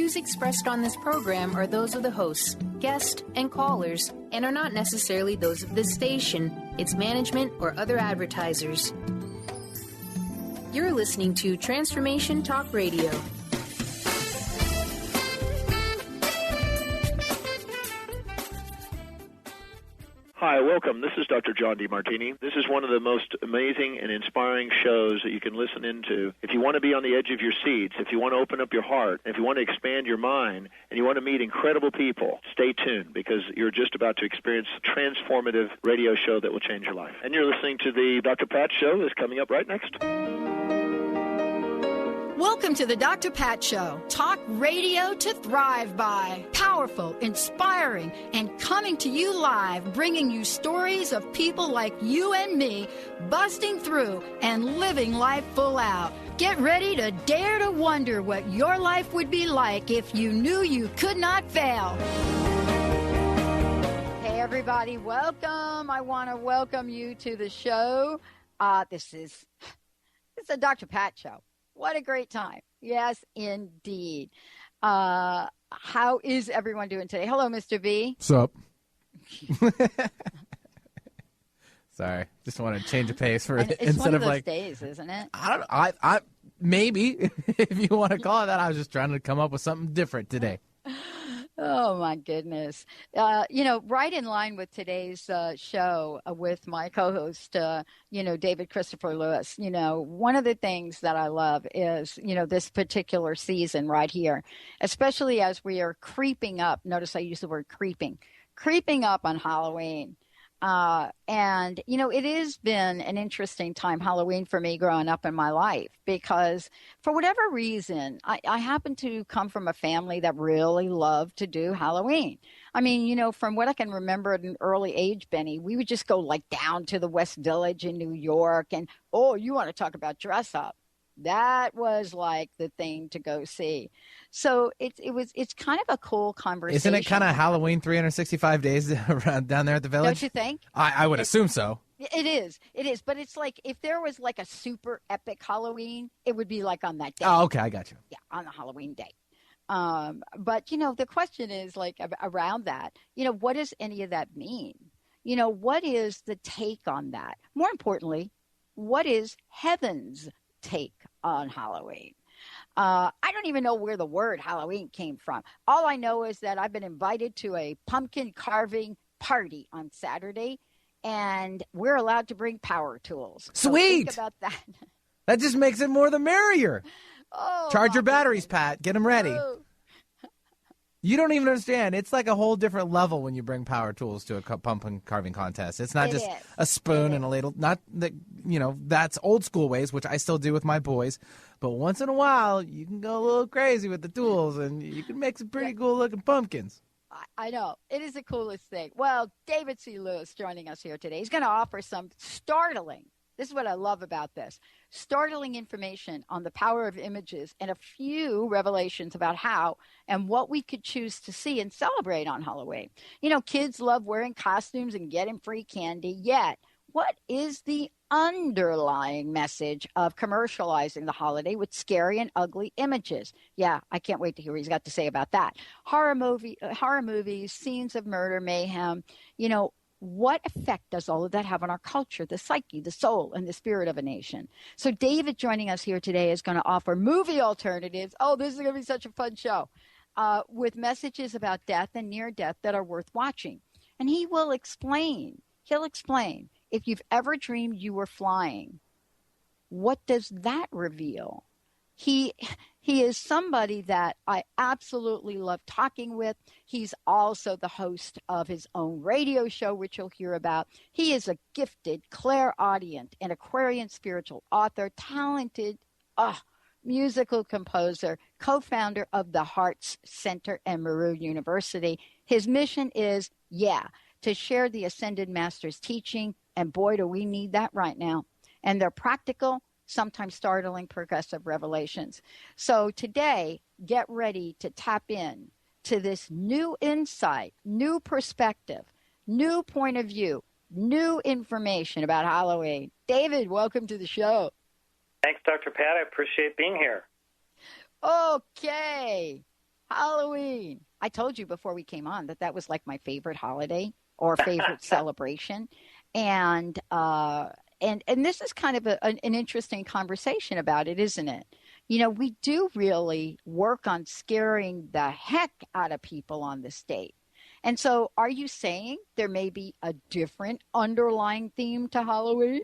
views expressed on this program are those of the hosts, guests, and callers, and are not necessarily those of this station, its management, or other advertisers. You're listening to Transformation Talk Radio. Hi, welcome. This is Dr. John DeMartini. This is one of the most amazing and inspiring shows that you can listen into. If you want to be on the edge of your seats, if you want to open up your heart, if you want to expand your mind, and you want to meet incredible people, stay tuned because you're just about to experience a transformative radio show that will change your life. And you're listening to the Dr. Pat Show that's coming up right next. Welcome to the Dr. Pat Show. Talk radio to thrive by. Powerful, inspiring, and coming to you live, bringing you stories of people like you and me, busting through and living life full out. Get ready to dare to wonder what your life would be like if you knew you could not fail. Hey, everybody, welcome. I want to welcome you to the show. This is a Dr. Pat Show. What a great time. Yes, indeed. How is everyone doing today? Hello, Mr. V. What's up? Sorry, just want to change the pace for it's instead one of those like days, isn't it? I don't. I maybe if you want to call it that. I was just trying to come up with something different today. Oh, my goodness. Right in line with today's show with my co-host, David Christopher Lewis, one of the things that I love is, this particular season right here, especially as we are creeping up. Notice I use the word creeping up on Halloween. And it has been an interesting time, Halloween, for me growing up in my life, because for whatever reason, I happen to come from a family that really loved to do Halloween. I mean, from what I can remember at an early age, Benny, we would just go down to the West Village in New York and, oh, you want to talk about dress up. That was like the thing to go see. So it's kind of a cool conversation. Isn't it kind of Halloween 365 days around down there at the village? Don't you think? I would assume so. It is. But it's like if there was like a super epic Halloween, it would be like on that day. Oh, okay. I got you. Yeah, on the Halloween day. But, the question is like around that, what does any of that mean? What is the take on that? More importantly, what is heaven's take on Halloween? I don't even know where the word Halloween came from. All I know is that I've been invited to a pumpkin carving party on Saturday, and we're allowed to bring power tools. Sweet. So think about that. That just makes it more the merrier. Oh, charge your batteries, Pat. Get them ready. Oh. You don't even understand. It's like a whole different level when you bring power tools to a pumpkin carving contest. It's not just a spoon and a ladle. Not that, that's old school ways, which I still do with my boys. But once in a while, you can go a little crazy with the tools, and you can make some pretty cool looking pumpkins. I know. It is the coolest thing. Well, David C. Lewis joining us here today. He's going to offer some startling. This is what I love about this. Startling information on the power of images and a few revelations about how and what we could choose to see and celebrate on Halloween. Kids love wearing costumes and getting free candy. Yet, what is the underlying message of commercializing the holiday with scary and ugly images? Yeah, I can't wait to hear what he's got to say about that. Horror movies, scenes of murder, mayhem, what effect does all of that have on our culture, the psyche, the soul, and the spirit of a nation? So David joining us here today is going to offer movie alternatives. Oh, this is going to be such a fun show with messages about death and near death that are worth watching. And he'll explain if you've ever dreamed you were flying, what does that reveal? He is somebody that I absolutely love talking with. He's also the host of his own radio show, which you'll hear about. He is a gifted, clairaudient, and Aquarian spiritual author, talented, musical composer, co-founder of the Hearts Center and Maru University. His mission is, to share the Ascended Master's teaching, and boy, do we need that right now. And they're practical, sometimes startling, progressive revelations. So today, get ready to tap in to this new insight, new perspective, new point of view, new information about Halloween. David, welcome to the show. Thanks, Dr. Pat. I appreciate being here. Okay. Halloween. I told you before we came on that was like my favorite holiday or favorite celebration. And this is kind of an interesting conversation about it, isn't it? You know, we do really work on scaring the heck out of people on this date. And so are you saying there may be a different underlying theme to Halloween?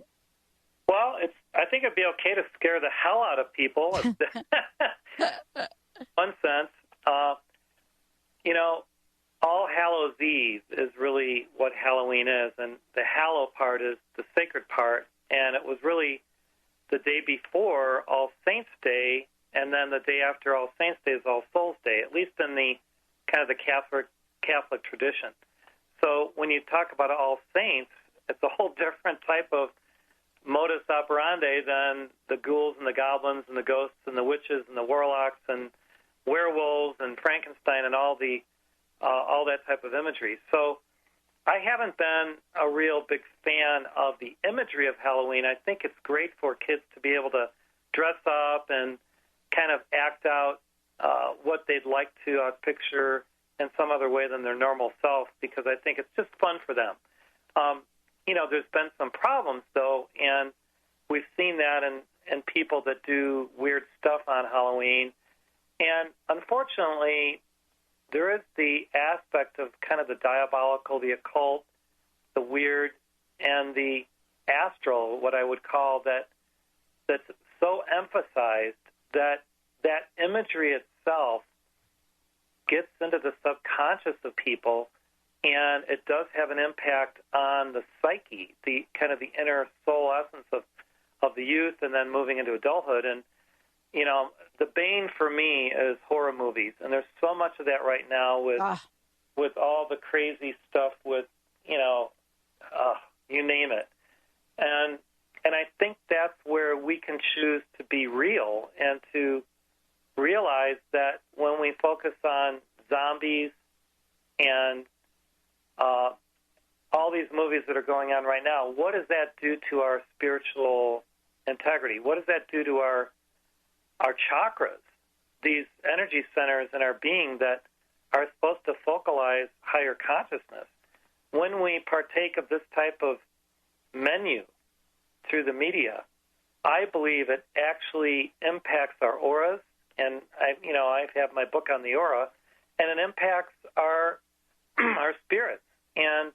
Well, I think it'd be okay to scare the hell out of people. One sense. You know, All Hallows Eve is really what Halloween is, and the hallow part is the sacred part, and it was really the day before All Saints' Day, and then the day after All Saints' Day is All Souls' Day, at least in the kind of the Catholic tradition. So when you talk about All Saints, it's a whole different type of modus operandi than the ghouls and the goblins and the ghosts and the witches and the warlocks and werewolves and Frankenstein and all that type of imagery. So I haven't been a real big fan of the imagery of Halloween. I think it's great for kids to be able to dress up and kind of act out what they'd like to picture in some other way than their normal self, because I think it's just fun for them. You know, there's been some problems, though, and we've seen that in people that do weird stuff on Halloween. And unfortunately, there is the aspect of kind of the diabolical, the occult, the weird, and the astral, what I would call that's so emphasized that that imagery itself gets into the subconscious of people, and it does have an impact on the psyche, the kind of the inner soul essence of the youth, and then moving into adulthood. And you know, the bane for me is horror movies, and there's so much of that right now with all the crazy stuff with, you know, you name it. And I think that's where we can choose to be real and to realize that when we focus on zombies and all these movies that are going on right now, what does that do to our spiritual integrity? What does that do to our chakras, these energy centers in our being that are supposed to focalize higher consciousness? When we partake of this type of menu through the media, I believe it actually impacts our auras, and I have my book on the aura, and it impacts our spirits. And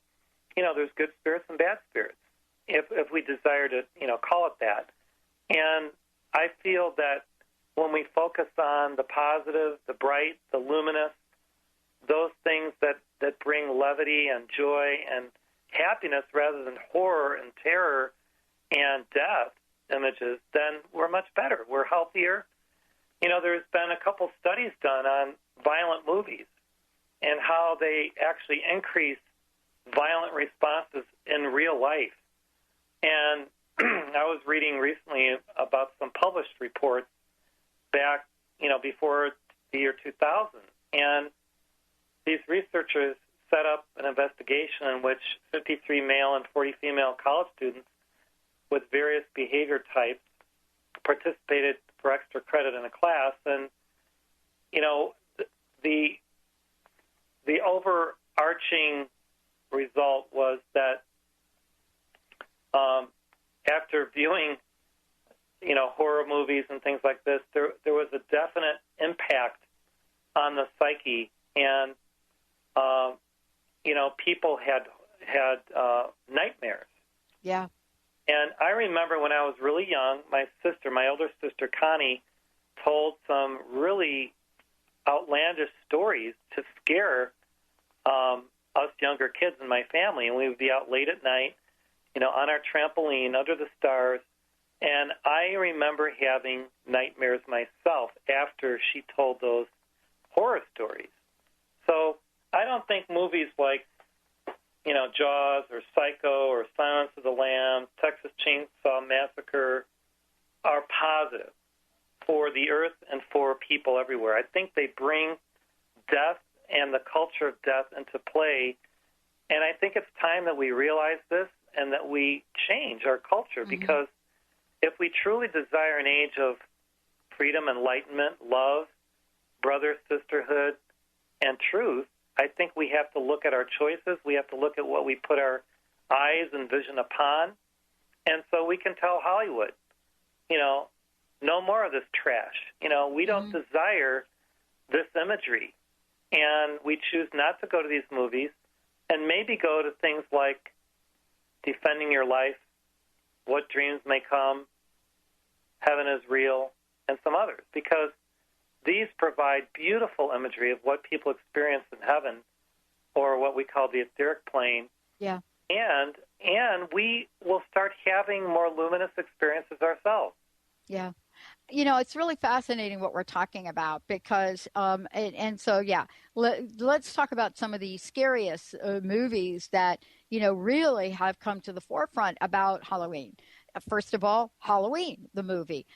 there's good spirits and bad spirits, if we desire to call it that. And I feel that when we focus on the positive, the bright, the luminous, those things that bring levity and joy and happiness rather than horror and terror and death images, then we're much better. We're healthier. There's been a couple studies done on violent movies and how they actually increase violent responses in real life. And I was reading recently about some published reports back, before the year 2000. And these researchers set up an investigation in which 53 male and 40 female college students with various behavior types participated for extra credit in a class. And, the overarching result was that after viewing horror movies and things like this, there was a definite impact on the psyche, and people had nightmares. Yeah. And I remember when I was really young, my older sister Connie, told some really outlandish stories to scare us younger kids in my family, and we would be out late at night, on our trampoline under the stars. And I remember having nightmares myself after she told those horror stories. So I don't think movies like, Jaws or Psycho or Silence of the Lambs, Texas Chainsaw Massacre are positive for the earth and for people everywhere. I think they bring death and the culture of death into play. And I think it's time that we realize this and that we change our culture, because if we truly desire an age of freedom, enlightenment, love, brother, sisterhood, and truth, I think we have to look at our choices. We have to look at what we put our eyes and vision upon. And so we can tell Hollywood, no more of this trash. We don't desire this imagery. And we choose not to go to these movies and maybe go to things like Defending Your Life, What Dreams May Come, Heaven is Real, and some others, because these provide beautiful imagery of what people experience in heaven, or what we call the etheric plane. Yeah. And we will start having more luminous experiences ourselves. Yeah. It's really fascinating what we're talking about because, let's talk about some of the scariest movies that, really have come to the forefront about Halloween. First of all, Halloween, the movie.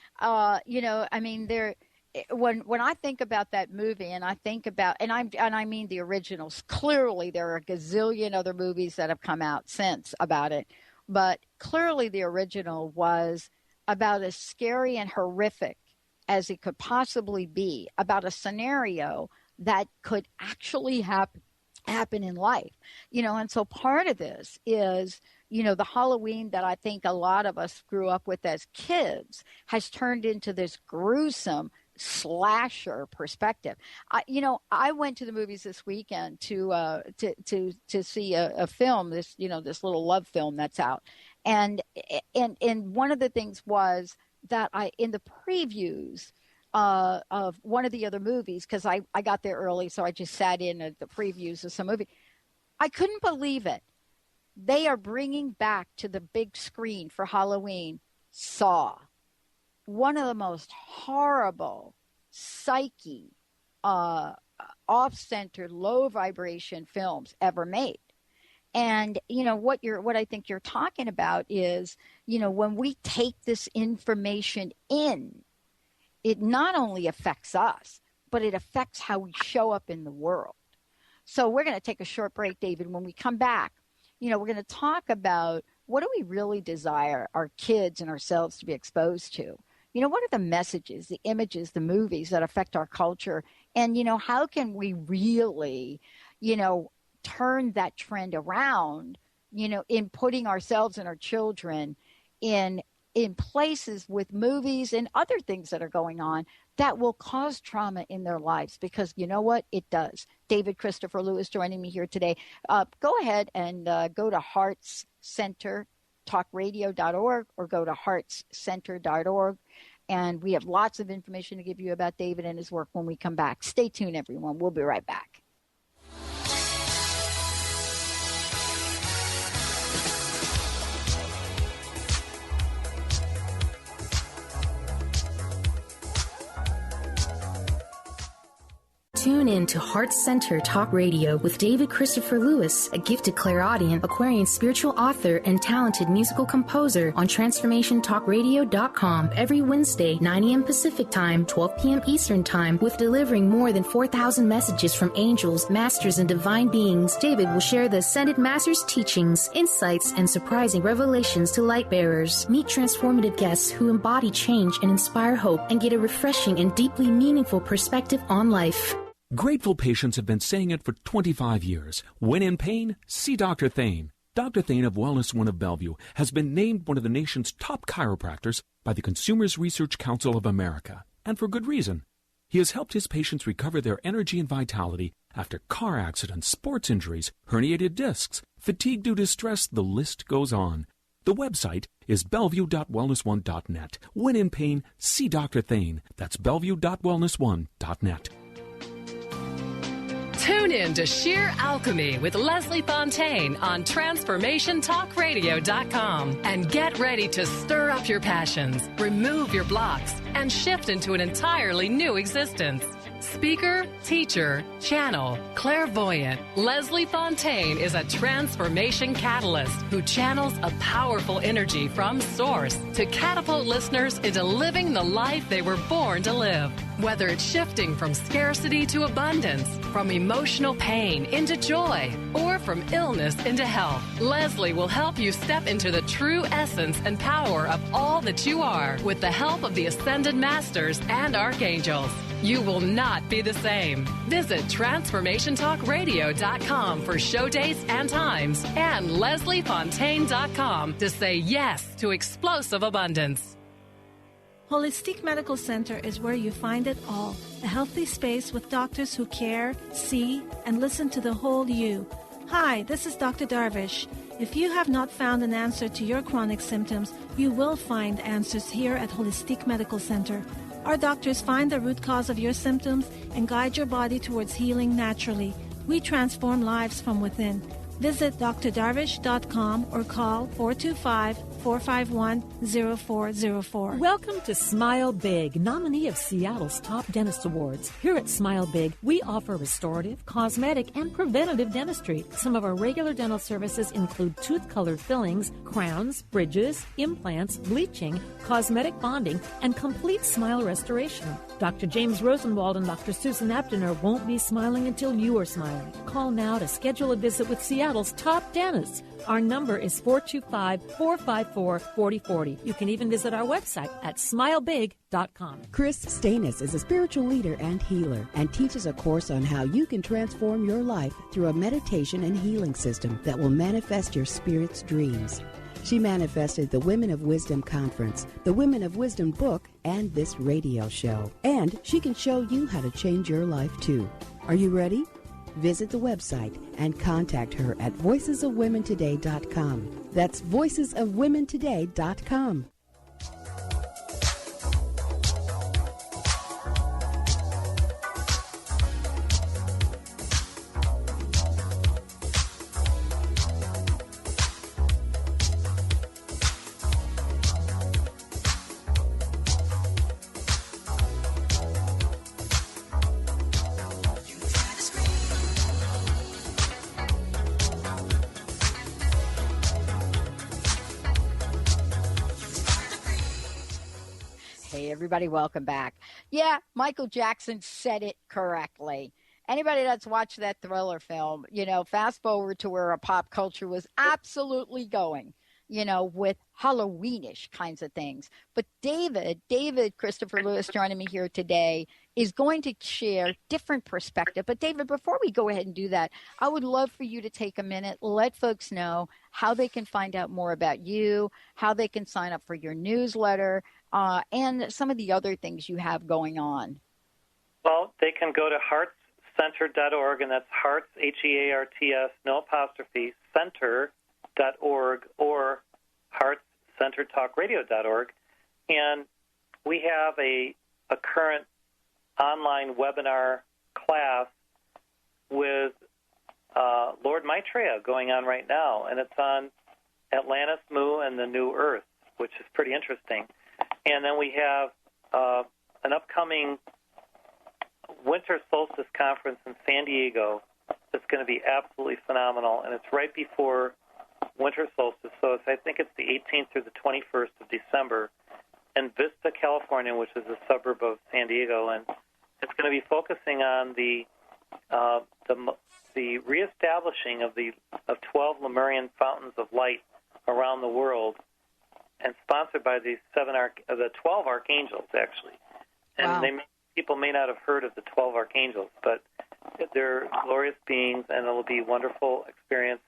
When I think about that movie, and I think about, and I mean the originals. Clearly, there are a gazillion other movies that have come out since about it, but clearly the original was about as scary and horrific as it could possibly be, about a scenario that could actually happen in life. And so part of this is, the Halloween that I think a lot of us grew up with as kids has turned into this gruesome slasher perspective. I went to the movies this weekend to see a film, this little love film that's out. And one of the things was that in the previews of one of the other movies, because I got there early, so I just sat in at the previews of some movie. I couldn't believe it. They are bringing back to the big screen for Halloween Saw, one of the most horrible psyche, off-center, low vibration films ever made. And, what I think you're talking about is, when we take this information in, it not only affects us, but it affects how we show up in the world. So we're going to take a short break, David. When we come back, we're going to talk about what do we really desire our kids and ourselves to be exposed to? What are the messages, the images, the movies that affect our culture? And, how can we really, turn that trend around, in putting ourselves and our children in places with movies and other things that are going on that will cause trauma in their lives, because you know what? It does. David Christopher Lewis joining me here today. Go ahead and go to heartscentertalkradio.org or go to heartscenter.org. And we have lots of information to give you about David and his work when we come back. Stay tuned, everyone. We'll be right back. Tune in to Heart Center Talk Radio with David Christopher Lewis, a gifted clairaudient, Aquarian spiritual author, and talented musical composer on TransformationTalkRadio.com every Wednesday, 9 a.m. Pacific Time, 12 p.m. Eastern Time, with delivering more than 4,000 messages from angels, masters, and divine beings. David will share the Ascended Masters' teachings, insights, and surprising revelations to light bearers. Meet transformative guests who embody change and inspire hope and get a refreshing and deeply meaningful perspective on life. Grateful patients have been saying it for 25 years. When in pain, see Dr. Thane. Dr. Thane of Wellness One of Bellevue has been named one of the nation's top chiropractors by the Consumers Research Council of America, and for good reason. He has helped his patients recover their energy and vitality after car accidents, sports injuries, herniated discs, fatigue due to stress, the list goes on. The website is bellevue.wellness1.net. When in pain, see Dr. Thane. That's bellevue.wellness1.net. Tune in to Sheer Alchemy with Leslie Fontaine on TransformationTalkRadio.com and get ready to stir up your passions, remove your blocks, and shift into an entirely new existence. Speaker, teacher, channel, clairvoyant, Leslie Fontaine is a transformation catalyst who channels a powerful energy from source to catapult listeners into living the life they were born to live. Whether it's shifting from scarcity to abundance, from emotional pain into joy, or from illness into health, Leslie will help you step into the true essence and power of all that you are with the help of the Ascended Masters and Archangels. You will not be the same. Visit TransformationTalkRadio.com for show dates and times, and LeslieFontaine.com to say yes to explosive abundance. Holistic Medical Center is where you find it all. A healthy space with doctors who care, see, and listen to the whole you. Hi, this is Dr. Darvish. If you have not found an answer to your chronic symptoms, you will find answers here at Holistic Medical Center. Our doctors find the root cause of your symptoms and guide your body towards healing naturally. We transform lives from within. Visit drdarvish.com or call 425-451-0404. Welcome to Smile Big, nominee of Seattle's Top Dentist Awards. Here at Smile Big, we offer restorative, cosmetic, and preventative dentistry. Some of our regular dental services include tooth-colored fillings, crowns, bridges, implants, bleaching, cosmetic bonding, and complete smile restoration. Dr. James Rosenwald and Dr. Susan Abdener won't be smiling until you are smiling. Call now to schedule a visit with Seattle's top dentists. Our number is 425-454-4040. You can even visit our website at smilebig.com. Chris Stanis is a spiritual leader and healer and teaches a course on how you can transform your life through a meditation and healing system that will manifest your spirit's dreams. She manifested the Women of Wisdom Conference, the Women of Wisdom book, and this radio show. And she can show you how to change your life too. Are you ready? Visit the website and contact her at voicesofwomentoday.com. That's voicesofwomentoday.com. Everybody, welcome back. Yeah, Michael Jackson said it correctly. Anybody that's watched that Thriller film, fast forward to where our pop culture was absolutely going, with Halloweenish kinds of things. But David Christopher Lewis, joining me here today, is going to share different perspective. But David, before we go ahead and do that, I would love for you to take a minute, let folks know how they can find out more about you, how they can sign up for your newsletter, and some of the other things you have going on. Well, they can go to heartscenter.org, and that's hearts, Hearts, no apostrophe, center.org, or heartscentertalkradio.org. And we have a current online webinar class with Lord Maitreya going on right now, and it's on Atlantis, Mu, and the New Earth, which is pretty interesting. And then we have an upcoming winter solstice conference in San Diego that's going to be absolutely phenomenal, and it's right before winter solstice, so I think it's the 18th through the 21st of December in Vista, California, which is a suburb of San Diego, and it's going to be focusing on the reestablishing of 12 Lemurian fountains of light around the world, and sponsored by the 12 archangels, actually. And wow. People may not have heard of the 12 archangels, but they're glorious beings, and it'll be a wonderful experience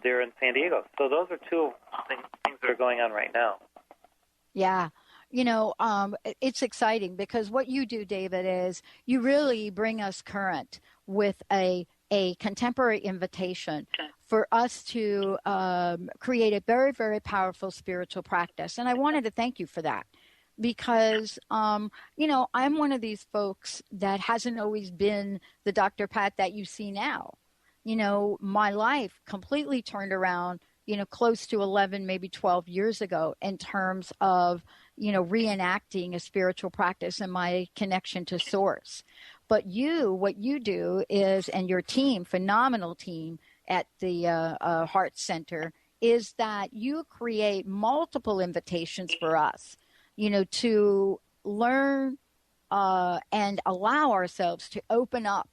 there in San Diego. So those are two things that are going on right now. Yeah. It's exciting because what you do, David, is you really bring us current with a contemporary invitation for us to create a very, very powerful spiritual practice. And I wanted to thank you for that because, I'm one of these folks that hasn't always been the Dr. Pat that you see now. My life completely turned around, close to 11, maybe 12 years ago in terms of, reenacting a spiritual practice and my connection to Source. But what you do is, and your team, phenomenal team at the Heart Center, is that you create multiple invitations for us, to learn and allow ourselves to open up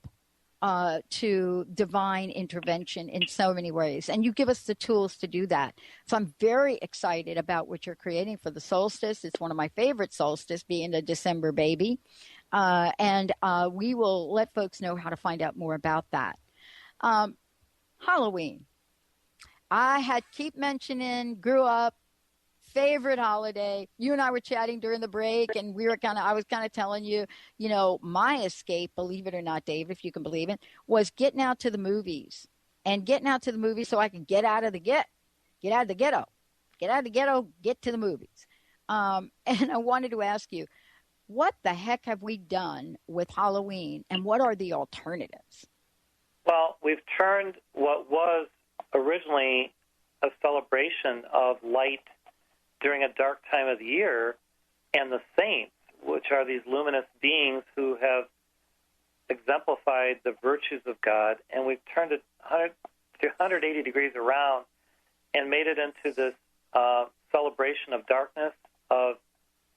to divine intervention in so many ways. And you give us the tools to do that. So I'm very excited about what you're creating for the solstice. It's one of my favorite solstices, being the December baby. And we will let folks know how to find out more about that. Halloween. I keep mentioning, grew up, favorite holiday. You and I were chatting during the break, and I was kind of telling you, my escape, believe it or not, Dave, if you can believe it, was getting out to the movies. And getting out to the movies so I could get out of the ghetto, get to the movies. And I wanted to ask you, what the heck have we done with Halloween, and what are the alternatives? Well, we've turned what was originally a celebration of light during a dark time of the year and the saints, which are these luminous beings who have exemplified the virtues of God, and we've turned it 180 degrees around and made it into this celebration of darkness, of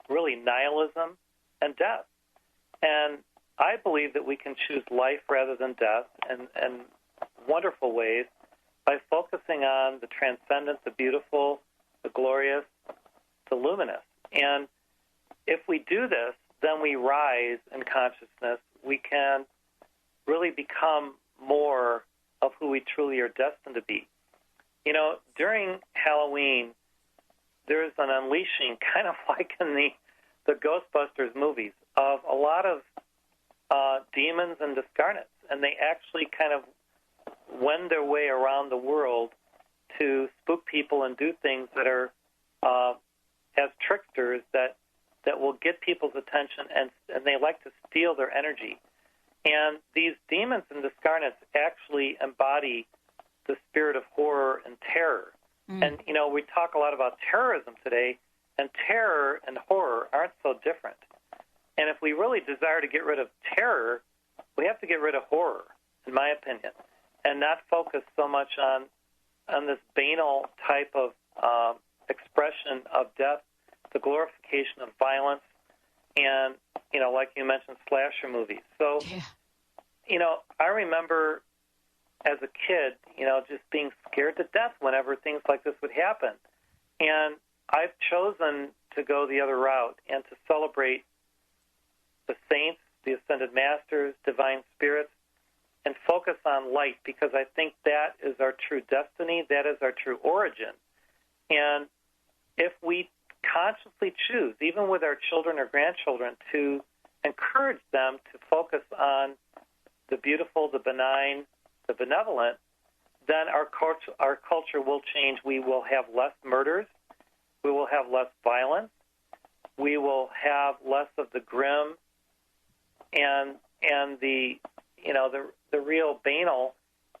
really nihilism and death. And I believe that we can choose life rather than death in wonderful ways by focusing on the transcendent, the beautiful, the glorious, the luminous. And if we do this, then we rise in consciousness. We can really become more of who we truly are destined to be. During Halloween, there's an unleashing, kind of like in the Ghostbusters movies, of a lot of demons and discarnates, and they actually kind of wend their way around the world to spook people and do things that are as tricksters that will get people's attention, and they like to steal their energy. And these demons and discarnates actually embody the spirit of horror and terror. And, we talk a lot about terrorism today, and terror and horror aren't so different. And if we really desire to get rid of terror, we have to get rid of horror, in my opinion, and not focus so much on this banal type of expression of death, the glorification of violence, and, like you mentioned, slasher movies. So, I remember as a kid, just being scared to death whenever things like this would happen. And I've chosen to go the other route and to celebrate the saints, the ascended masters, divine spirits, and focus on light, because I think that is our true destiny, that is our true origin. And if we consciously choose, even with our children or grandchildren, to encourage them to focus on the beautiful, the benign, the benevolent, then our culture will change. We will have less murders. We will have less violence. We will have less of the grim and the the real banal.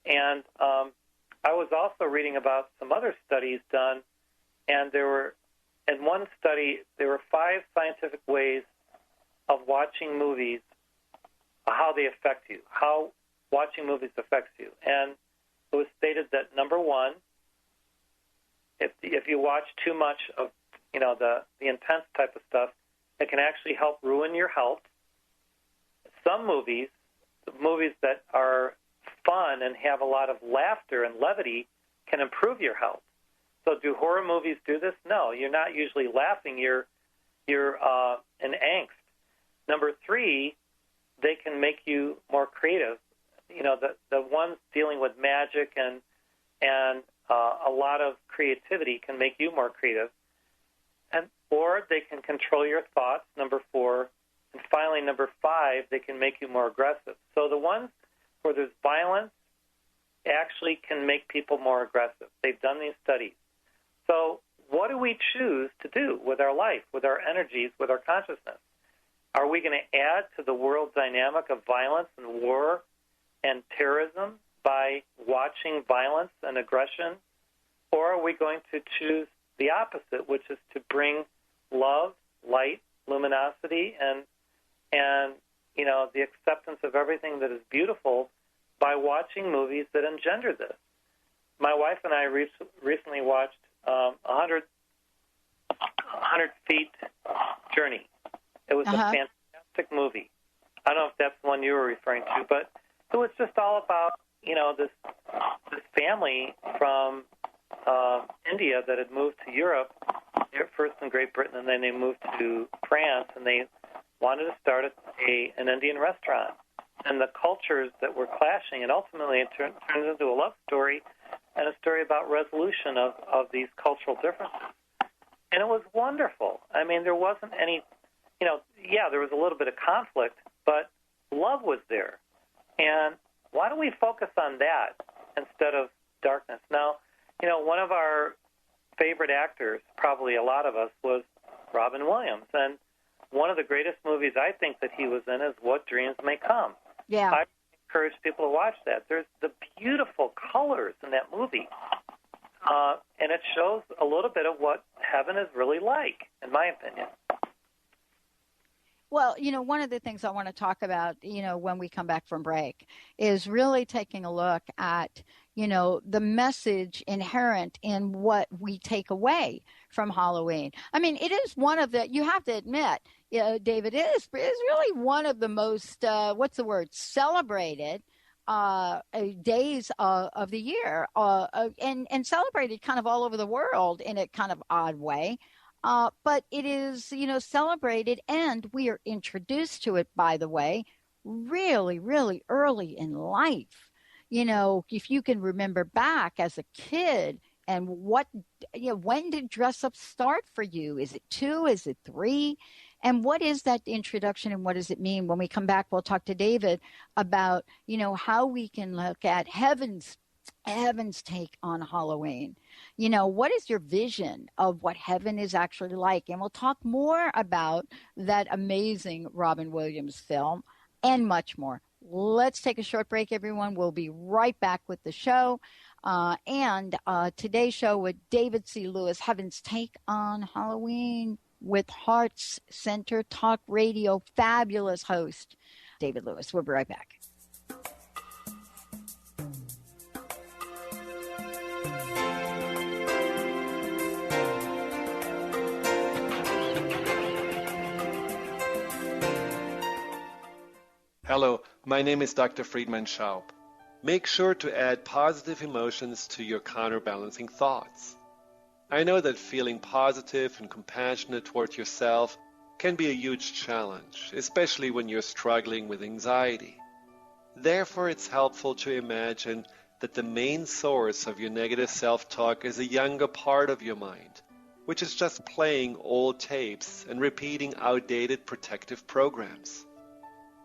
And I was also reading about some other studies done, and in one study there were 5 scientific ways of watching movies, how they affect you, how watching movies affects you. And it was stated that, number one, if you watch too much of the intense type of stuff, it can actually help ruin your health. Some movies that are fun and have a lot of laughter and levity, can improve your health. So do horror movies do this? No, you're not usually laughing. You're in angst. Number 3, they can make you more creative. The ones dealing with magic and a lot of creativity can make you more creative. Or they can control your thoughts, number 4. And finally, number 5, they can make you more aggressive. So the ones where there's violence actually can make people more aggressive. They've done these studies. So what do we choose to do with our life, with our energies, with our consciousness? Are we going to add to the world dynamic of violence and war and terrorism by watching violence and aggression? Or are we going to choose the opposite, which is to bring love, light, luminosity, and the acceptance of everything that is beautiful by watching movies that engender this? My wife and I recently watched 100 Feet Journey. It was a fantastic movie. I don't know if that's the one you were referring to, but it was just all about this family from India that had moved to Europe, first in Great Britain, and then they moved to France, and they wanted to start an Indian restaurant, and the cultures that were clashing, and ultimately it turns into a love story and a story about resolution of these cultural differences. And it was wonderful. I mean, there wasn't any, there was a little bit of conflict, but love was there. And why don't we focus on that instead of darkness? Now, one of our favorite actors, probably a lot of us, was Robin Williams. And one of the greatest movies I think that he was in is What Dreams May Come. Yeah. I encourage people to watch that. There's the beautiful colors in that movie. And it shows a little bit of what heaven is really like, in my opinion. Well, one of the things I want to talk about, when we come back from break is really taking a look at, the message inherent in what we take away from Halloween. I mean, it is one of the, you have to admit, David, it is really one of the most, celebrated days of the year, and celebrated kind of all over the world in a kind of odd way. But it is, celebrated, and we are introduced to it, by the way, really, really early in life. If you can remember back as a kid, and when did dress up start for you? Is it 2? Is it 3? And what is that introduction, and what does it mean? When we come back, we'll talk to David about, how we can look at heaven's take on Halloween. What is your vision of what heaven is actually like? And we'll talk more about that amazing Robin Williams film and much more. Let's take a short break, everyone. We'll be right back with the show. And today's show with David C. Lewis, Heaven's Take on Halloween, with Hearts Center Talk Radio fabulous host, David Lewis. We'll be right back. Hello, my name is Dr. Friedman Schaub. Make sure to add positive emotions to your counterbalancing thoughts. I know that feeling positive and compassionate toward yourself can be a huge challenge, especially when you're struggling with anxiety. Therefore, it's helpful to imagine that the main source of your negative self-talk is a younger part of your mind, which is just playing old tapes and repeating outdated protective programs.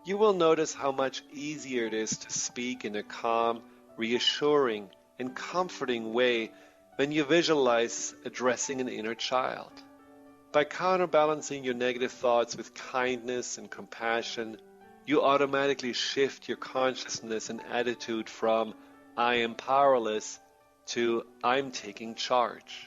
You will notice how much easier it is to speak in a calm, reassuring, and comforting way when you visualize addressing an inner child. By counterbalancing your negative thoughts with kindness and compassion, you automatically shift your consciousness and attitude from "I am powerless" to "I'm taking charge."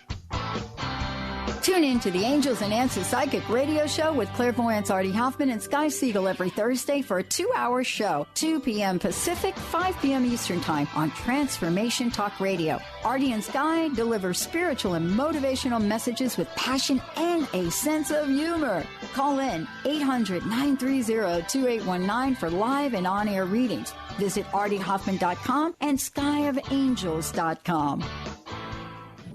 Tune in to the Angels and Answers Psychic Radio Show with clairvoyants Artie Hoffman and Sky Siegel every Thursday for a 2-hour show, 2 p.m. Pacific, 5 p.m. Eastern Time on Transformation Talk Radio. Artie and Sky deliver spiritual and motivational messages with passion and a sense of humor. Call in 800-930-2819 for live and on-air readings. Visit artiehoffman.com and skyofangels.com.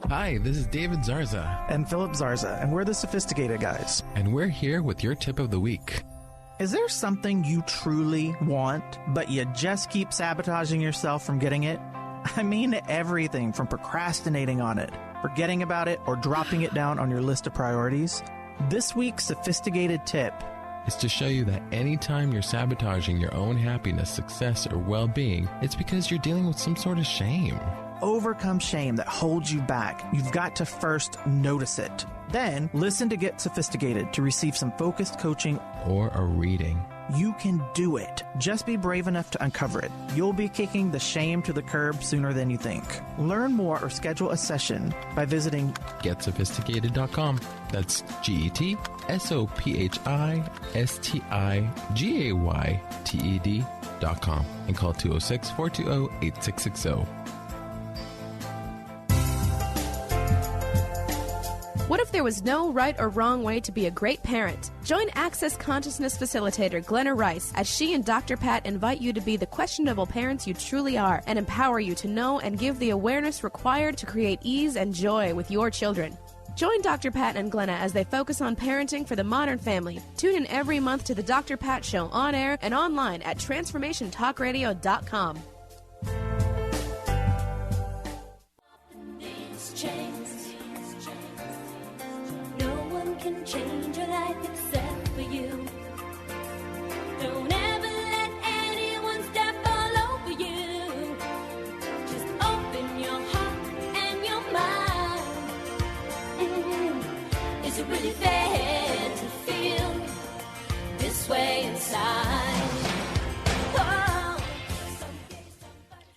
Hi, this is David Zarza. And Philip Zarza, and we're the Sophisticated Guys. And we're here with your tip of the week. Is there something you truly want, but you just keep sabotaging yourself from getting it? I mean everything from procrastinating on it, forgetting about it, or dropping it down on your list of priorities. This week's Sophisticated Tip is to show you that anytime you're sabotaging your own happiness, success, or well-being, it's because you're dealing with some sort of shame. Overcome shame that holds you back. You've got to first notice it. Then listen to Get Sophisticated to receive some focused coaching or a reading. You can do it. Just be brave enough to uncover it. You'll be kicking the shame to the curb sooner than you think. Learn more or schedule a session by visiting GetSophisticated.com. That's GetSophisticated.com and call 206-420-8660. What if there was no right or wrong way to be a great parent? Join Access Consciousness Facilitator Glenna Rice as she and Dr. Pat invite you to be the questionable parents you truly are and empower you to know and give the awareness required to create ease and joy with your children. Join Dr. Pat and Glenna as they focus on parenting for the modern family. Tune in every month to the Dr. Pat Show on air and online at transformationtalkradio.com. No one can change your life except for you. Don't ever let anyone step all over you. Just open your heart and your mind. Is it really fair to feel this way inside? Oh.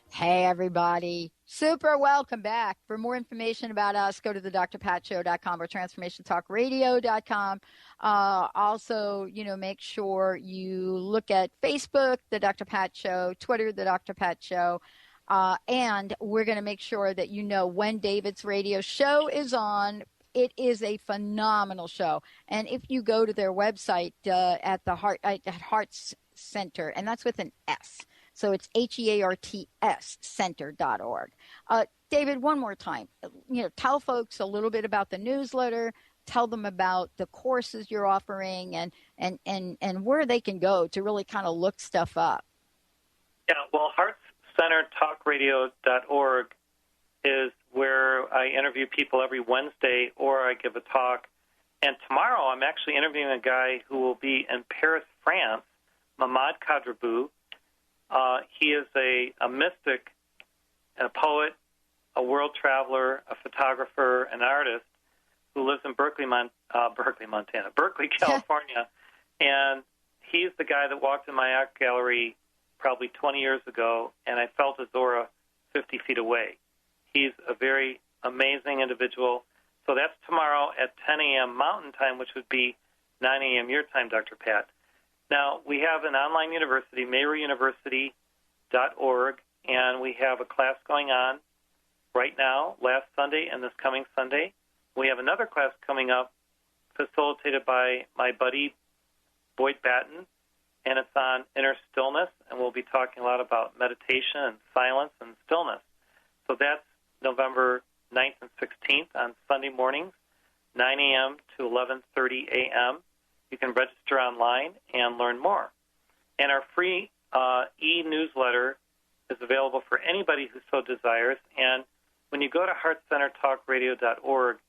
Hey, everybody. Super welcome back. For more information about us, go to the drpatshow.com or transformationtalkradio.com. Also, make sure you look at Facebook, The Dr. Pat Show, Twitter, The Dr. Pat Show. And we're going to make sure that you know when David's radio show is on. It is a phenomenal show. And if you go to their website at Hearts Center, and that's with an S. So it's HEARTS center.org. David, one more time, tell folks a little bit about the newsletter, tell them about the courses you're offering and where they can go to really kind of look stuff up. Yeah, well, heartscentertalkradio.org is where I interview people every Wednesday or I give a talk. And tomorrow I'm actually interviewing a guy who will be in Paris, France, Mamad Kadrabou. He is a mystic, a poet, a world traveler, a photographer, an artist who lives in Berkeley, California. And he's the guy that walked in my art gallery probably 20 years ago, and I felt his aura 50 feet away. He's a very amazing individual. So that's tomorrow at 10 a.m. Mountain Time, which would be 9 a.m. your time, Dr. Pat. Now, we have an online university, mayrouniversity.org, and we have a class going on right now, last Sunday and this coming Sunday. We have another class coming up facilitated by my buddy Boyd Batten, and it's on inner stillness, and we'll be talking a lot about meditation and silence and stillness. So that's November 9th and 16th on Sunday mornings, 9 a.m. to 11:30 a.m. You can register online and learn more. And our free e-newsletter is available for anybody who so desires. And when you go to heartcentertalkradio.org,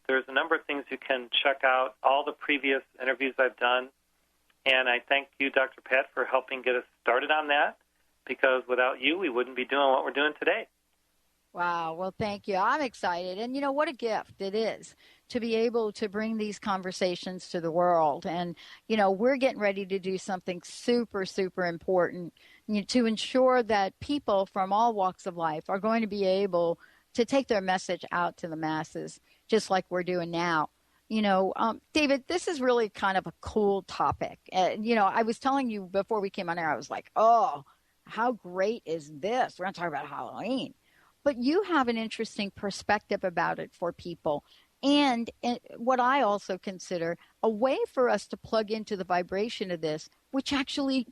there's a number of things you can check out, all the previous interviews I've done. And I thank you, Dr. Pat, for helping get us started on that, because without you, we wouldn't be doing what we're doing today. Wow. Well, thank you. I'm excited. And, what a gift it is to be able to bring these conversations to the world. And, we're getting ready to do something super, super important to ensure that people from all walks of life are going to be able to take their message out to the masses, just like we're doing now. David, this is really kind of a cool topic. I was telling you before we came on air, I was like, oh, how great is this? We're going to talk about Halloween. But you have an interesting perspective about it for people. And what I also consider a way for us to plug into the vibration of this, which actually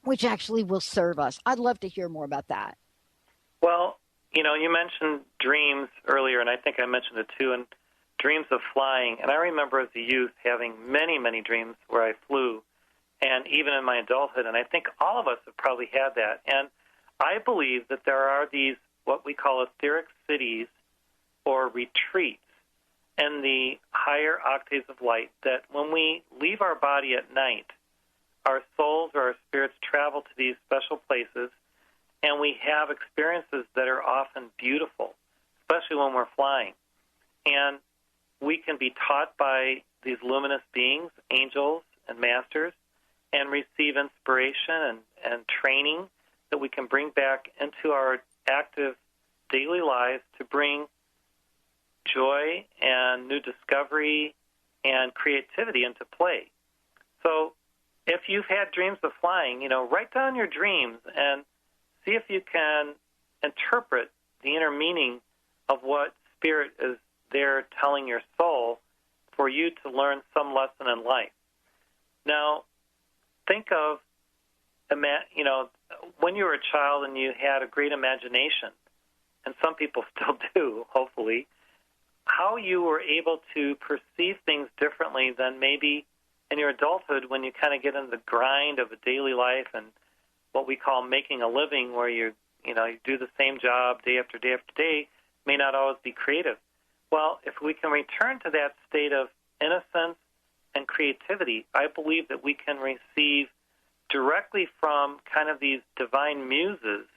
will serve us. I'd love to hear more about that. Well, you mentioned dreams earlier, and I think I mentioned it too, and dreams of flying. And I remember as a youth having many, many dreams where I flew, and even in my adulthood. And I think all of us have probably had that. And I believe that there are these what we call etheric cities or retreats in the higher octaves of light, that when we leave our body at night, our souls or our spirits travel to these special places, and we have experiences that are often beautiful, especially when we're flying. And we can be taught by these luminous beings, angels and masters, and receive inspiration and training that we can bring back into our active daily lives to bring joy and new discovery and creativity into play. So if you've had dreams of flying, write down your dreams and see if you can interpret the inner meaning of what spirit is there telling your soul for you to learn some lesson in life. Now, think of, when you were a child and you had a great imagination, and some people still do, hopefully, how you were able to perceive things differently than maybe in your adulthood when you kind of get in the grind of a daily life and what we call making a living, where you do the same job day after day after day, may not always be creative. Well, if we can return to that state of innocence and creativity, I believe that we can receive directly from kind of these divine muses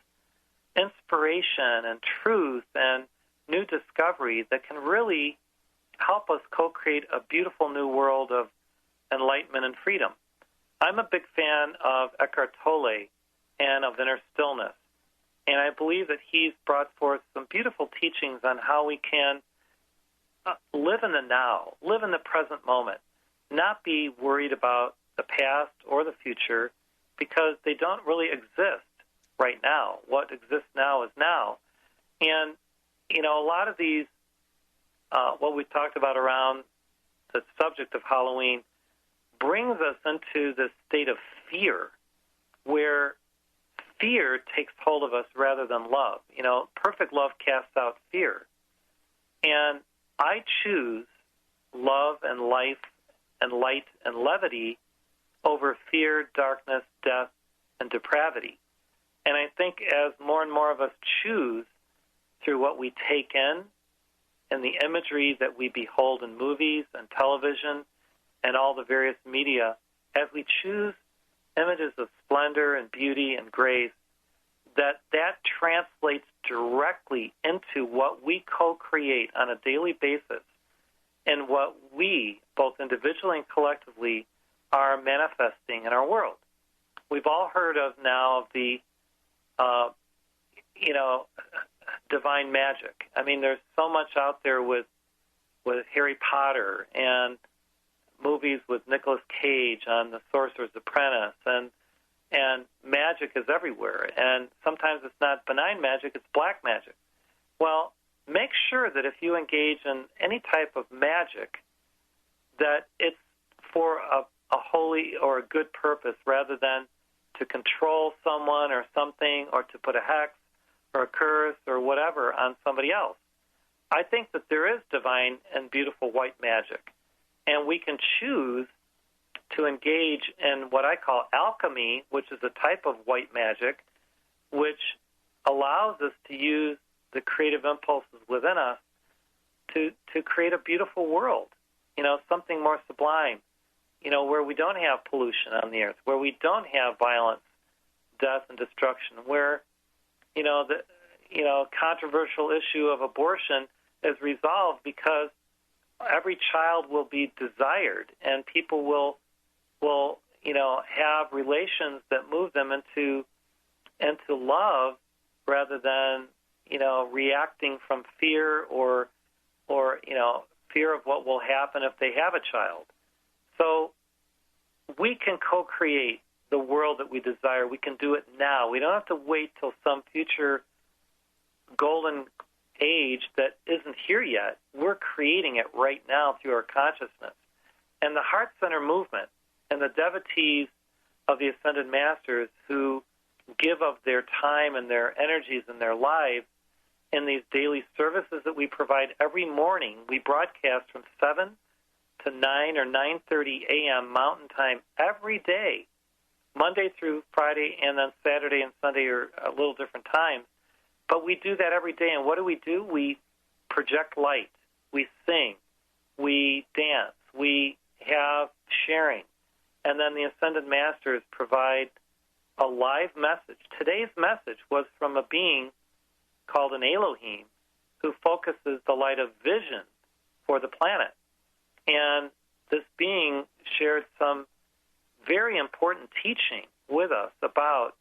inspiration and truth and new discovery that can really help us co-create a beautiful new world of enlightenment and freedom. I'm a big fan of Eckhart Tolle and of inner stillness, and I believe that he's brought forth some beautiful teachings on how we can live in the now, live in the present moment, not be worried about the past or the future, because they don't really exist right now. What exists now is now. And, a lot of these, what we talked about around the subject of Halloween, brings us into this state of fear, where fear takes hold of us rather than love. Perfect love casts out fear. And I choose love and life and light and levity over fear, darkness, death, and depravity. And I think as more and more of us choose through what we take in and the imagery that we behold in movies and television and all the various media, as we choose images of splendor and beauty and grace, that translates directly into what we co-create on a daily basis and what we, both individually and collectively, are manifesting in our world. We've all heard of now the, divine magic. I mean, there's so much out there with Harry Potter and movies with Nicolas Cage on The Sorcerer's Apprentice, and magic is everywhere. And sometimes it's not benign magic, it's black magic. Well, make sure that if you engage in any type of magic, that it's for a holy or a good purpose rather than to control someone or something or to put a hex or a curse or whatever on somebody else. I think that there is divine and beautiful white magic, and we can choose to engage in what I call alchemy, which is a type of white magic, which allows us to use the creative impulses within us to create a beautiful world, something more sublime, where we don't have pollution on the earth, where we don't have violence, death, and destruction, where, the controversial issue of abortion is resolved because every child will be desired and people will have relations that move them into love rather than, reacting from fear or fear of what will happen if they have a child. So we can co-create the world that we desire. We can do it now. We don't have to wait till some future golden age that isn't here yet. We're creating it right now through our consciousness. And the Heart Center movement and the devotees of the Ascended Masters who give of their time and their energies and their lives in these daily services that we provide every morning. We broadcast from 7 to 9 or 9:30 a.m. Mountain Time every day, Monday through Friday, and then Saturday and Sunday are a little different times. But we do that every day, and what do? We project light, we sing, we dance, we have sharing, and then the Ascended Masters provide a live message. Today's message was from a being called an Elohim who focuses the light of vision for the planet. And this being shared some very important teaching with us about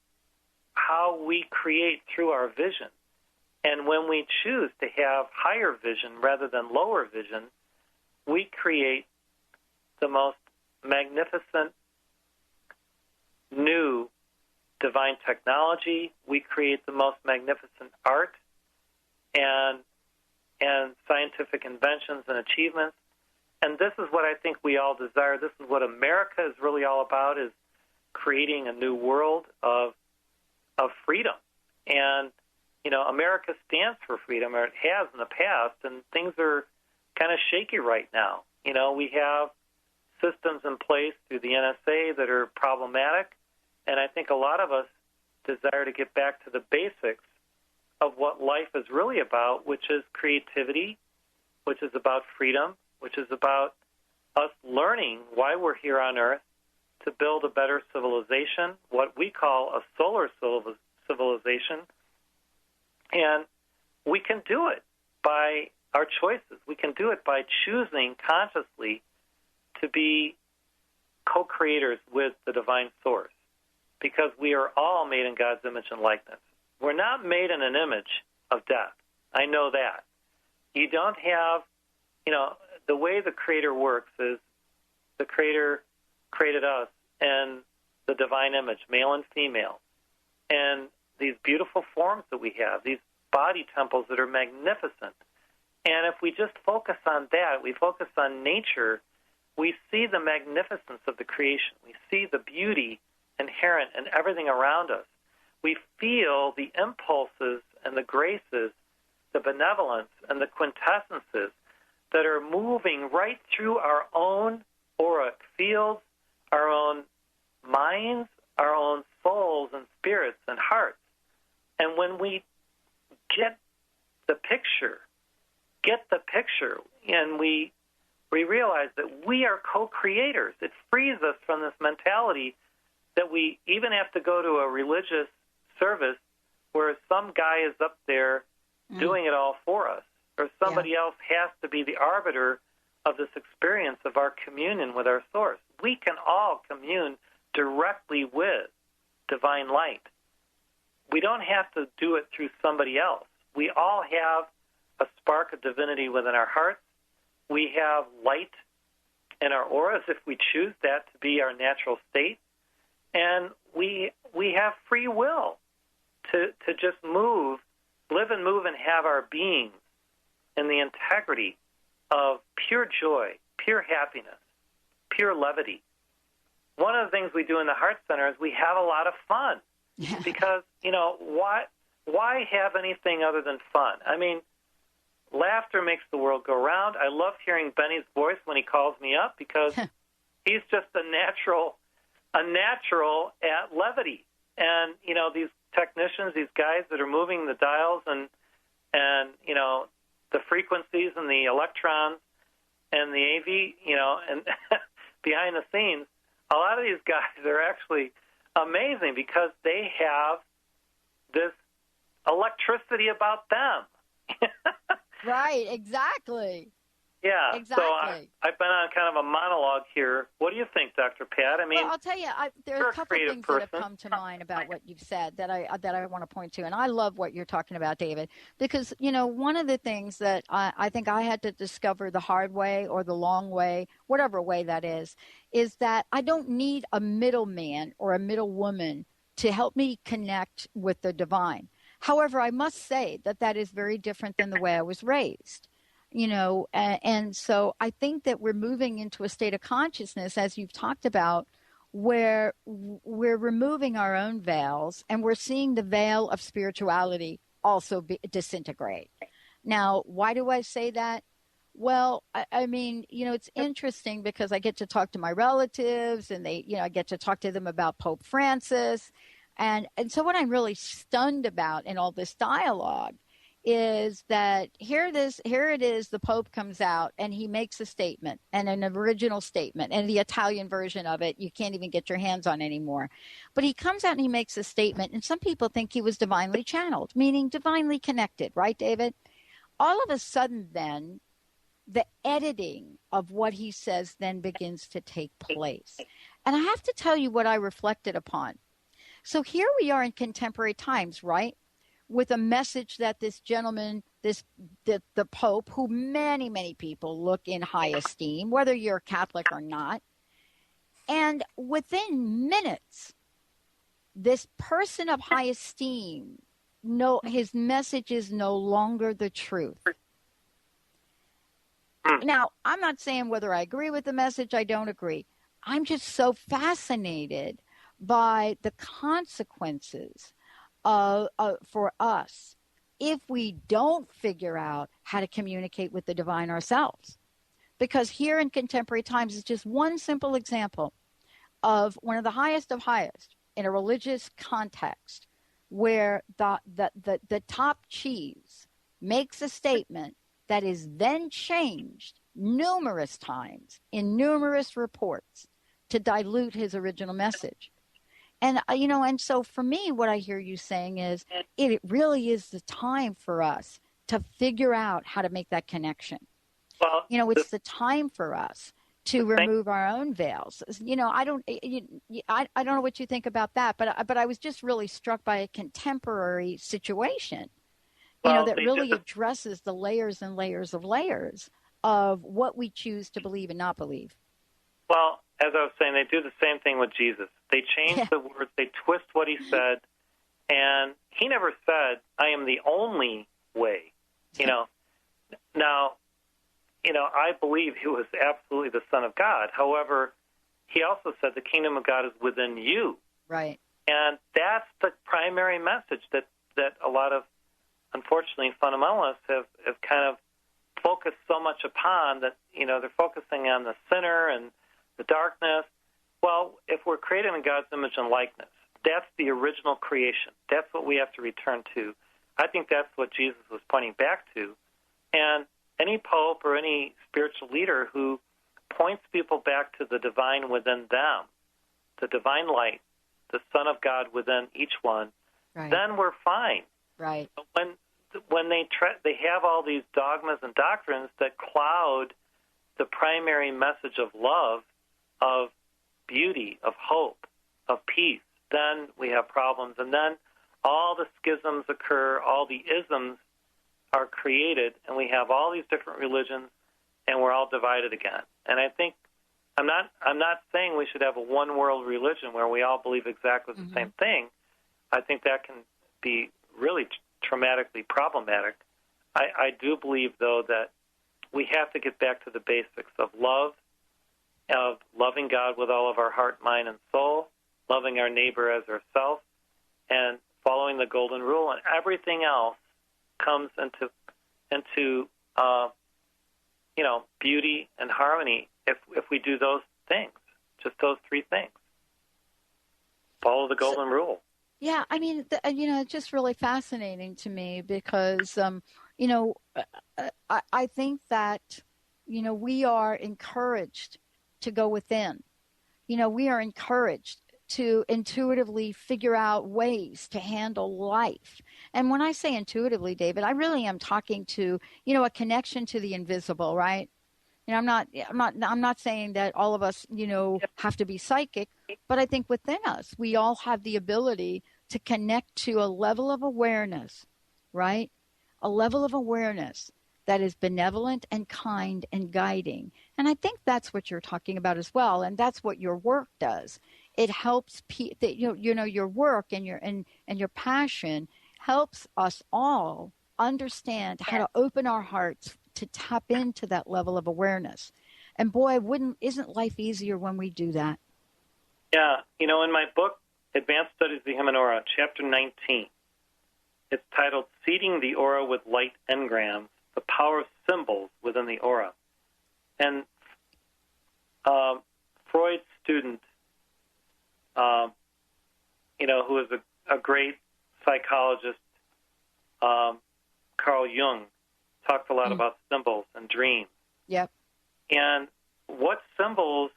how we create through our vision. And when we choose to have higher vision rather than lower vision, we create the most magnificent new divine technology. We create the most magnificent art and scientific inventions and achievements. And this is what I think we all desire. This is what America is really all about, is creating a new world of freedom. And, America stands for freedom, or it has in the past, and things are kind of shaky right now. You know, we have systems in place through the NSA that are problematic, and I think a lot of us desire to get back to the basics of what life is really about, which is creativity, which is about freedom, which is about us learning why we're here on Earth to build a better civilization, what we call a solar civilization. And we can do it by our choices. We can do it by choosing consciously to be co-creators with the divine source, because we are all made in God's image and likeness. We're not made in an image of death. I know that. You don't have, you know, the way the Creator works is the Creator created us in the divine image, male and female. And these beautiful forms that we have, these body temples that are magnificent. And if we just focus on that, we focus on nature, we see the magnificence of the creation. We see the beauty inherent in everything around us. We feel the impulses and the graces, the benevolence and the quintessences that are moving right through our own auric fields, our own minds, our own souls and spirits and hearts. And when we get the picture, and we realize that we are co-creators, it frees us from this mentality that we even have to go to a religious service where some guy is up there doing it all for us, or somebody else has to be the arbiter of this experience of our communion with our source. We can all commune directly with divine light. We don't have to do it through somebody else. We all have a spark of divinity within our hearts. We have light in our auras if we choose that to be our natural state. And we have free will to just move, live and move and have our being in the integrity of pure joy, pure happiness, pure levity. One of the things we do in the Heart Center is we have a lot of fun because, you know, why have anything other than fun? I mean, laughter makes the world go round. I love hearing Benny's voice when he calls me up because he's just a natural at levity. And, you know, these technicians, these guys that are moving the dials and you know, the frequencies and the electrons and the AV, you know, and behind the scenes, a lot of these guys are actually amazing because they have this electricity about them. Right, exactly. Yeah, exactly. So I've been on kind of a monologue here. What do you think, Dr. Pat? I mean, well, I'll tell you, there are a couple of things that have come to mind about what you've said that I want to point to, and I love what you're talking about, David, because, you know, one of the things that I think I had to discover the hard way or the long way, whatever way that is that I don't need a middleman or a middle woman to help me connect with the divine. However, I must say that is very different than the way I was raised. You know, and so I think that we're moving into a state of consciousness, as you've talked about, where we're removing our own veils and we're seeing the veil of spirituality also disintegrate. Now, why do I say that? Well, I mean, you know, it's interesting because I get to talk to my relatives and I get to talk to them about Pope Francis. And so what I'm really stunned about in all this dialogue is that here it is, the Pope comes out and he makes a statement, and an original statement, and the Italian version of it you can't even get your hands on anymore. But he comes out and he makes a statement, and some people think he was divinely channeled, meaning divinely connected, right, David? All of a sudden then, the editing of what he says then begins to take place. And I have to tell you what I reflected upon. So here we are in contemporary times, right? With a message that this gentleman, the Pope, who many, many people look in high esteem, whether you're Catholic or not, and within minutes, this person of high esteem, his message is no longer the truth. Now, I'm not saying whether I agree with the message, I don't agree. I'm just so fascinated by the consequences for us if we don't figure out how to communicate with the divine ourselves. Because here in contemporary times is just one simple example of one of the highest of highest in a religious context where the top cheese makes a statement that is then changed numerous times in numerous reports to dilute his original message. And, and so for me, what I hear you saying is it really is the time for us to figure out how to make that connection. Well, it's the time for us to remove our own veils. I don't know what you think about that, but I was just really struck by a contemporary situation, that really addresses the layers and layers of layers of what we choose to believe and not believe. Well, as I was saying, they do the same thing with Jesus. They change the words, they twist what he said, and he never said, I am the only way. Now, I believe he was absolutely the Son of God. However, he also said the kingdom of God is within you. Right. And that's the primary message that a lot of, unfortunately, fundamentalists have kind of focused so much upon that, they're focusing on the sinner and the darkness. Well, if we're created in God's image and likeness, that's the original creation. That's what we have to return to. I think that's what Jesus was pointing back to. And any pope or any spiritual leader who points people back to the divine within them, the divine light, the Son of God within each one, then we're fine. Right. But when they have all these dogmas and doctrines that cloud the primary message of love, of beauty, of hope, of peace, then we have problems. And then all the schisms occur, all the isms are created, and we have all these different religions, and we're all divided again. And I think I'm not saying we should have a one-world religion where we all believe exactly the same thing. I think that can be really traumatically problematic. I do believe, though, that we have to get back to the basics of love, of loving God with all of our heart, mind, and soul, loving our neighbor as ourselves, and following the golden rule, and everything else comes into beauty and harmony if we do those things, just those three things. Follow the golden rule. Yeah, I mean, it's just really fascinating to me because, I think that, we are encouraged to go within. We are encouraged to intuitively figure out ways to handle life. And when I say intuitively, David, I really am talking to, a connection to the invisible, right? I'm not saying that all of us, have to be psychic, but I think within us, we all have the ability to connect to a level of awareness, right? A level of awareness that is benevolent and kind and guiding. And I think that's what you're talking about as well. And that's what your work does. It helps your work and your passion helps us all understand how to open our hearts to tap into that level of awareness. And boy, isn't life easier when we do that? Yeah. In my book, Advanced Studies of the Human Aura, Chapter 19, it's titled Seeding the Aura with Light Engrams, the Power of Symbols Within the Aura. And Freud's student, who is a great psychologist, Carl Jung, talked a lot about symbols and dreams. Yep. And what symbols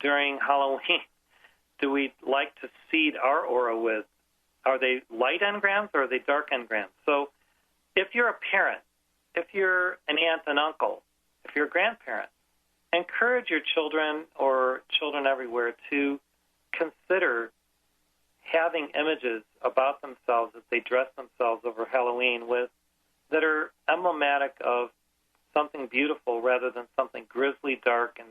during Halloween do we like to seed our aura with? Are they light engrams or are they dark engrams? So if you're a parent, if you're an aunt and uncle, if you're a grandparent, encourage your children or children everywhere to consider having images about themselves as they dress themselves over Halloween with that are emblematic of something beautiful rather than something grisly, dark, and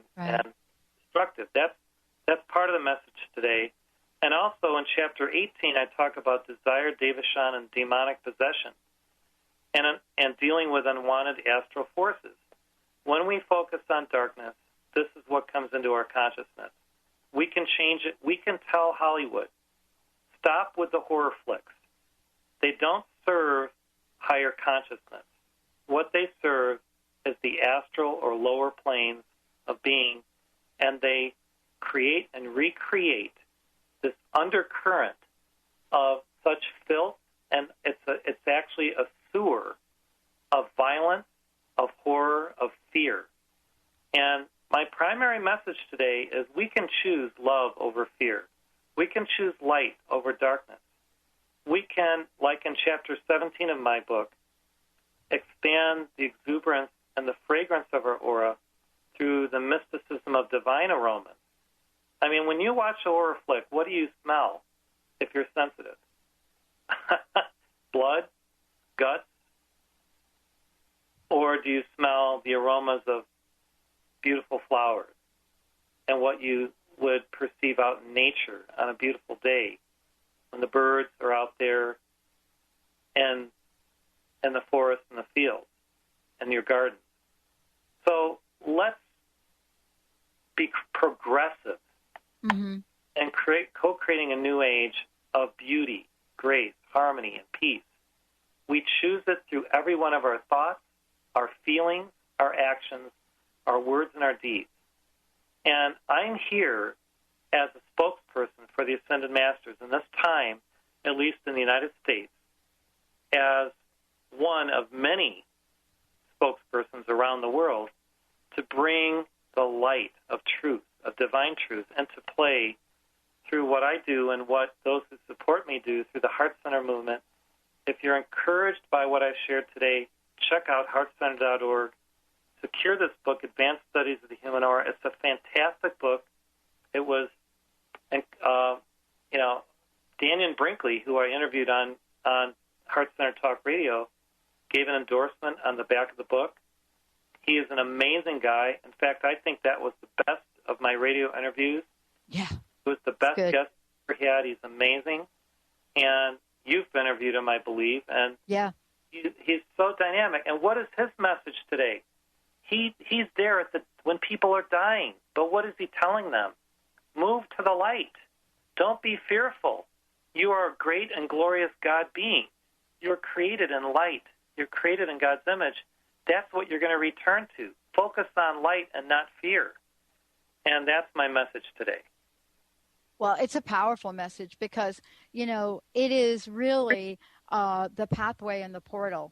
destructive. That's part of the message today. And also in Chapter 18, I talk about desire, devashan, and demonic possession, and dealing with unwanted astral forces. When we focus on darkness, this is what comes into our consciousness. We can change it. We can tell Hollywood, stop with the horror flicks. They don't serve higher consciousness. What they serve is the astral or lower planes of being, and they create and recreate this undercurrent of such filth, and it's actually a sewer of violence, of horror, of fear. And my primary message today is we can choose love over fear. We can choose light over darkness. We can, like in chapter 17 of my book, expand the exuberance and the fragrance of our aura through the mysticism of divine aromas. I mean, when you watch an aura flick, what do you smell if you're sensitive? Blood? Guts? Or do you smell the aromas of beautiful flowers and what you would perceive out in nature on a beautiful day when the birds are out there and the forest and the fields and your garden? So let's be progressive and co-creating a new age of beauty, grace, harmony, and peace. We choose it through every one of our thoughts, our feelings, our actions, our words, and our deeds. And I'm here as a spokesperson for the Ascended Masters in this time, at least in the United States, as one of many spokespersons around the world to bring the light of truth, of divine truth, into play through what I do and what those who support me do through the Heart Center movement. If you're encouraged by what I've shared today, check out heartcenter.org. Secure this book, Advanced Studies of the Human Aura. It's a fantastic book. It was, Daniel Brinkley, who I interviewed on Heart Center Talk Radio, gave an endorsement on the back of the book. He is an amazing guy. In fact, I think that was the best of my radio interviews. Yeah. It was the best guest I ever had. He's amazing. And you've interviewed him, I believe. And he's so dynamic. And what is his message today? He's there when people are dying. But what is he telling them? Move to the light. Don't be fearful. You are a great and glorious God being. You're created in light. You're created in God's image. That's what you're going to return to. Focus on light and not fear. And that's my message today. Well, it's a powerful message because, it is really the pathway and the portal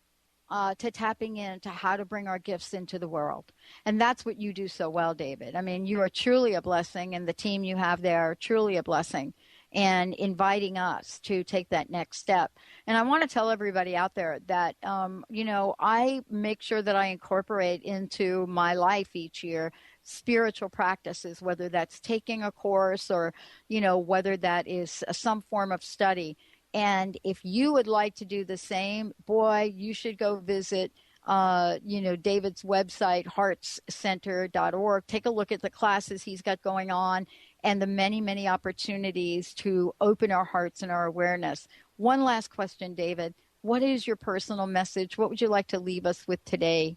to tapping into how to bring our gifts into the world. And that's what you do so well, David. I mean, you are truly a blessing, and the team you have there are truly a blessing, and inviting us to take that next step. And I want to tell everybody out there that, I make sure that I incorporate into my life each year spiritual practices, whether that's taking a course or, whether that is some form of study. And if you would like to do the same, boy, you should go visit, David's website, heartscenter.org. Take a look at the classes he's got going on and the many, many opportunities to open our hearts and our awareness. One last question, David. What is your personal message? What would you like to leave us with today?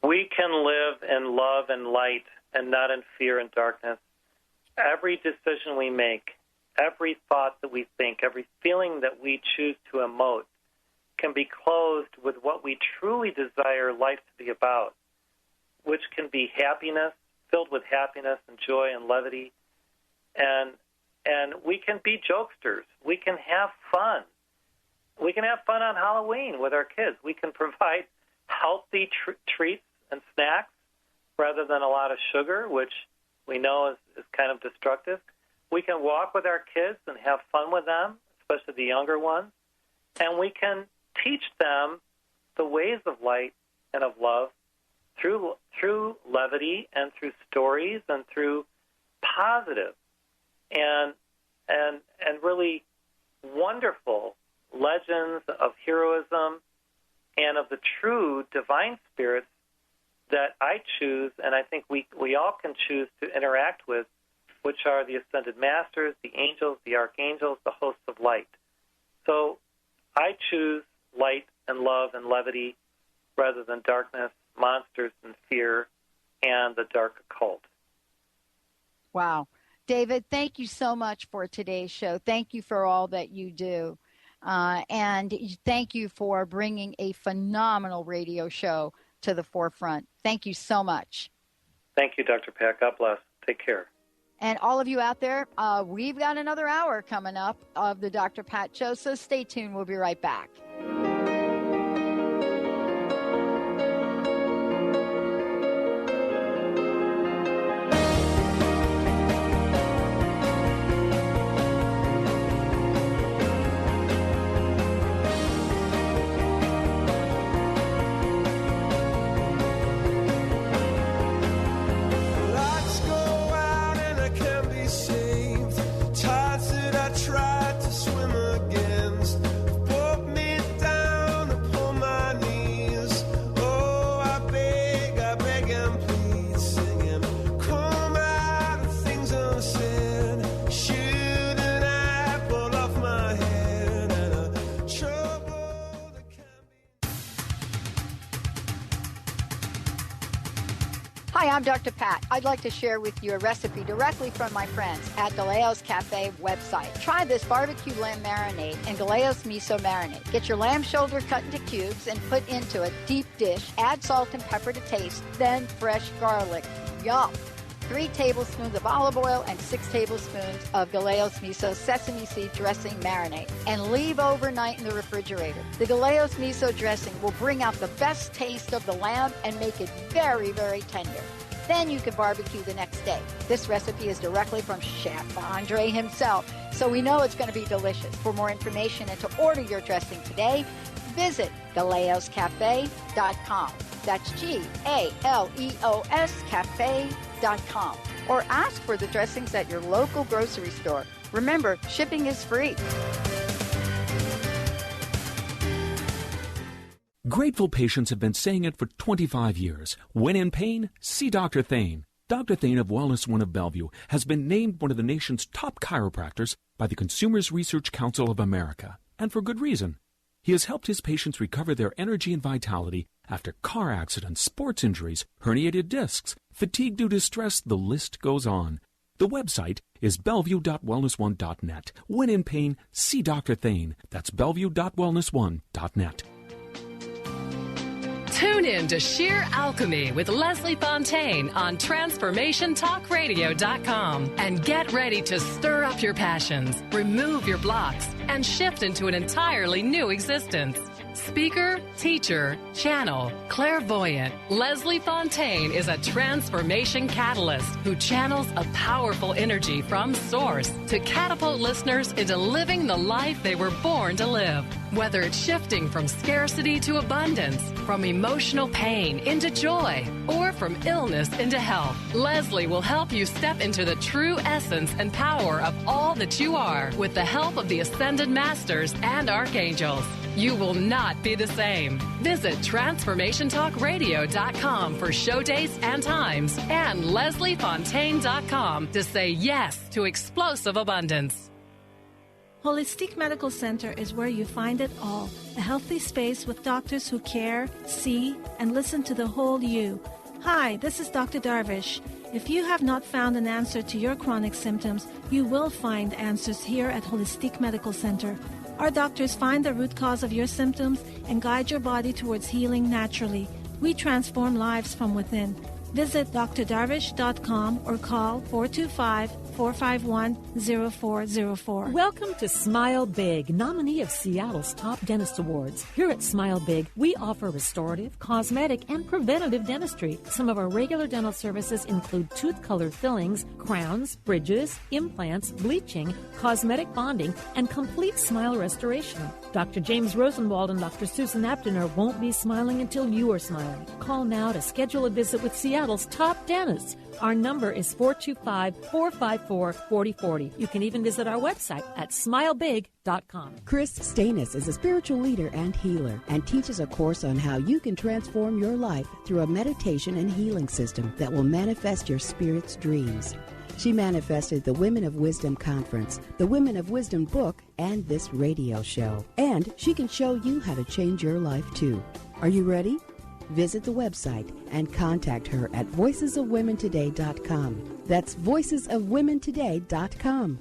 We can live in love and light and not in fear and darkness. Every decision we make, every thought that we think, every feeling that we choose to emote can be clothed with what we truly desire life to be about, which can be happiness, filled with happiness and joy and levity. And we can be jokesters. We can have fun. We can have fun on Halloween with our kids. We can provide healthy treats and snacks rather than a lot of sugar, which we know is kind of destructive. We can walk with our kids and have fun with them, especially the younger ones, and we can teach them the ways of light and of love through levity and through stories and through positive and really wonderful legends of heroism and of the true divine spirits that I choose, and I think we all can choose to interact with, which are the Ascended Masters, the angels, the archangels, the hosts of light. So I choose light and love and levity rather than darkness, monsters and fear, and the dark occult. Wow. David, thank you so much for today's show. Thank you for all that you do. And thank you for bringing a phenomenal radio show to the forefront. Thank you so much. Thank you, Dr. Pat. God bless. Take care. And all of you out there, we've got another hour coming up of the Dr. Pat Show, so stay tuned. We'll be right back. Hi, I'm Dr. Pat. I'd like to share with you a recipe directly from my friends at Galeo's Cafe website. Try this barbecue lamb marinade and Galeo's miso marinade. Get your lamb shoulder cut into cubes and put into a deep dish. Add salt and pepper to taste, then fresh garlic. Yum! 3 tablespoons of olive oil and 6 tablespoons of Galeo's miso sesame seed dressing marinade, and leave overnight in the refrigerator. The Galeo's miso dressing will bring out the best taste of the lamb and make it very, very tender. Then you can barbecue the next day. This recipe is directly from Chef Andre himself, so we know it's going to be delicious. For more information and to order your dressing today, visit GaleosCafe.com. That's GALEOS Cafe.com. Or ask for the dressings at your local grocery store. Remember, shipping is free. Grateful patients have been saying it for 25 years. When in pain, see Dr. Thane. Dr. Thane of Wellness One of Bellevue has been named one of the nation's top chiropractors by the Consumers Research Council of America, and for good reason. He has helped his patients recover their energy and vitality after car accidents, sports injuries, herniated discs, fatigue due to stress, the list goes on. The website is bellevue.wellness1.net. When in pain, see Dr. Thane. That's bellevue.wellness1.net. Tune in to Sheer Alchemy with Leslie Fontaine on TransformationTalkRadio.com and get ready to stir up your passions, remove your blocks, and shift into an entirely new existence. Speaker, teacher, channel, clairvoyant, Leslie Fontaine is a transformation catalyst who channels a powerful energy from source to catapult listeners into living the life they were born to live. Whether it's shifting from scarcity to abundance, from emotional pain into joy, or from illness into health, Leslie will help you step into the true essence and power of all that you are with the help of the Ascended Masters and Archangels. You will not be the same. Visit TransformationTalkRadio.com for show dates and times and LeslieFontaine.com to say yes to explosive abundance. Holistic Medical Center is where you find it all. A healthy space with doctors who care, see, and listen to the whole you. Hi, this is Dr. Darvish. If you have not found an answer to your chronic symptoms, you will find answers here at Holistic Medical Center. Our doctors find the root cause of your symptoms and guide your body towards healing naturally. We transform lives from within. Visit drdarvish.com or call 425-451-0404. Welcome to Smile Big, nominee of Seattle's Top Dentist Awards. Here at Smile Big, we offer restorative, cosmetic, and preventative dentistry. Some of our regular dental services include tooth-colored fillings, crowns, bridges, implants, bleaching, cosmetic bonding, and complete smile restoration. Dr. James Rosenwald and Dr. Susan Aptener won't be smiling until you are smiling. Call now to schedule a visit with Seattle's top dentists. Our number is 425-454-4040. You can even visit our website at smilebig.com. Chris Stanis is a spiritual leader and healer and teaches a course on how you can transform your life through a meditation and healing system that will manifest your spirit's dreams. She manifested the Women of Wisdom Conference, the Women of Wisdom book, and this radio show. And she can show you how to change your life too. Are you ready? Visit the website and contact her at voicesofwomentoday.com. That's voicesofwomentoday.com.